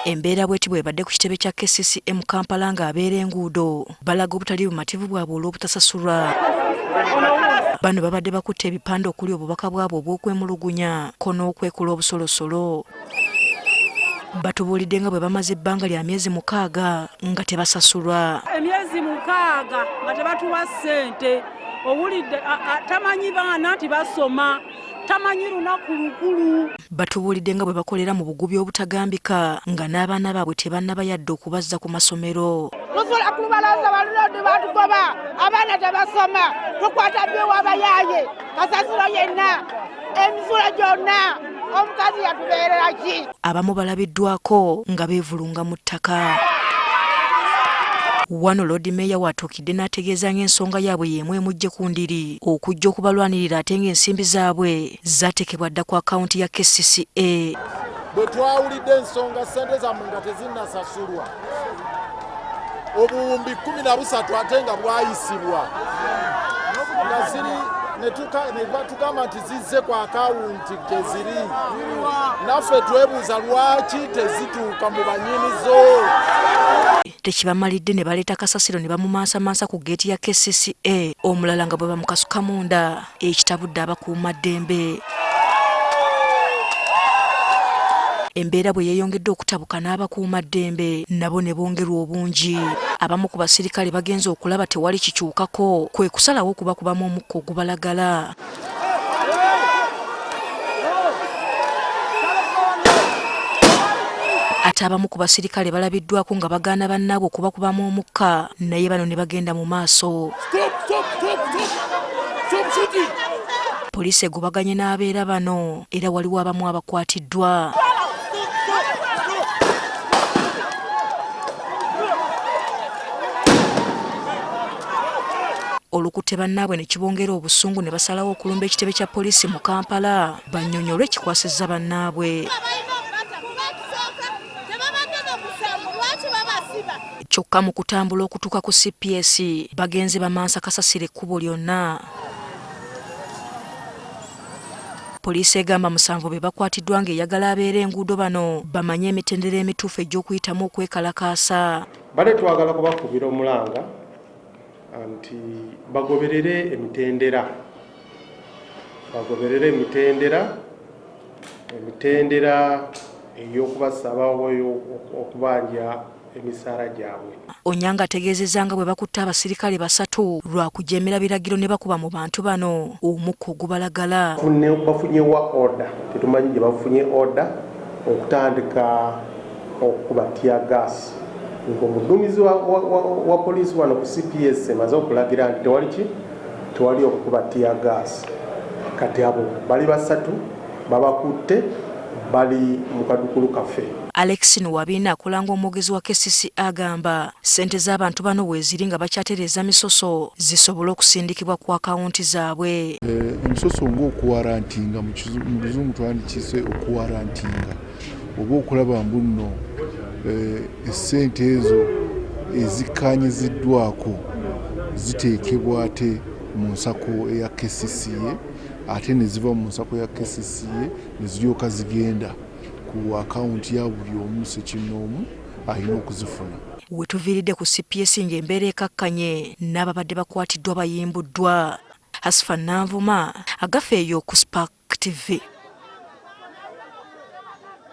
Embeera bweti bwebadde ku kitebe kya KCCA Kampala ng'abeera enguudo balaga obutali bumativu bwabwe olw'obutasasulwa. Bano babadde bakutte ebipande okuli obubaka bwabwe obw'okwemulugunya ko n'okwekula obusolosolo. Batubuulidde nga bwe bamaze ebbanga lya myezi 6 nga tebasasulwa. Emyezi 6 nga tebatuwa ssente. Owulidde tamanyi baana nti basoma. Tamanyi lunaku lukulu. Batubuulidde nga bwe bakolera mu bugubi obutagambika nga n'abaana baabwe tebannaba yadde okubazza ku masomero. Tusobola kulubalaza balungi batugoba abaana tebasoma tukwata byewa abayaaye kasasiro yenna emisula gyonna omukazi yatubeerera ki. Abamu balabiddwako nga beevulunga mu ttaka. Wano Lord Mayor watookidde n'ategeeza ng'ensonga yaabwe y'emu emujje ku ndiri okujja okubalwanirira ate ng'ensimbi zaabwe zateekebwa dda ku akawunti ya KCCA. Bwe twawulidde ensonga ssente zammwe nga tezinnasasulwa obuwumbi 13 ate nga bwayisibwa nga ziri ne batugamba nti zizze ku akawunti gye ziri, naffe twebuuza lwaki tezituuka mu bannyinizo. Tekibamalidde ne baleeta kasasiro ne bamumansamansa ku geeti ya KCCA, omulala nga bwe bamukasuka munda ekitabudde abakuumaddembe. Embeera bwe yeeyongedde okutabuka n'abakuumaddembe nabo ne bongerwa obungi. Abamu ku basirikale bagenze okulaba tewali kikyukako kwe kusalawo okubakubamu omukka ogubalagala. Ate abamu ku basirikale balabiddwako nga bagaana bannaabwe okubakubamu omukka naye bano ne bagenda mu maaso. Poliisi egubaganye n'abeera bano era waliwo abamu abakwatiddwa. Olukutte bannaabwe ne kibongera obusungu ne basalawo okulumba ekitebe kya poliisi mu Kampala bannyonnyolwe ekikwasizza bannaabwe. Kyokka mu kutambula okutuuka ku CPS bagenze bamansa kasasira ekkubo lyonna. Poliisi egamba 7 be bakwatiddwa ng'eyagala abeera enguudo bano bamanye emitendera emituufu egy'okuyitamu okwekalakaasa. Bale twagala kubakubira omulanga nti bagoberere emitendera ey'okubasaba okubanja emisaala gyabwe. Onyanga ategeezezza nga bwe bakutte abasirikale 3 lwa kujeemera biragiro ne bakuba mu bantu bano omukka ogubalagala. Bafunyewa order, tetumanyi gye bafunye order okutandika okukuba tear gas. Omuduumizi wa poliisi wano ku CPS emaze okulagira nti tewali okukuba tear gas. Kati abo bali 3 babakutte bali mu kadukulu kaffe. Alex Nwabina akola ng'omwogezi wa KCCA agamba ssente z'abantu bano weeziri nga bakyatereeza misoso zisobole okusindikibwa ku akawunti zaabwe. Emisoso ng'okuwarantinga mu luzungu twandikise okuwarantinga oba okulaba mbuno essente ezo ezikkaanyiziddwako ziteekebwa ate mu nsako eya KCCA ate ne ziva mu nsako ya KCCA ne ziryoka zigenda ku akawunti ya buli omu sekinoomu alina okuzifuna. We tuviiridde ku CPS ng'embeera ekakkanye n'ababadde bakwatiddwa bayimbuddwa. Asfa Nanvuma, Agafeeyo ku Spark TV.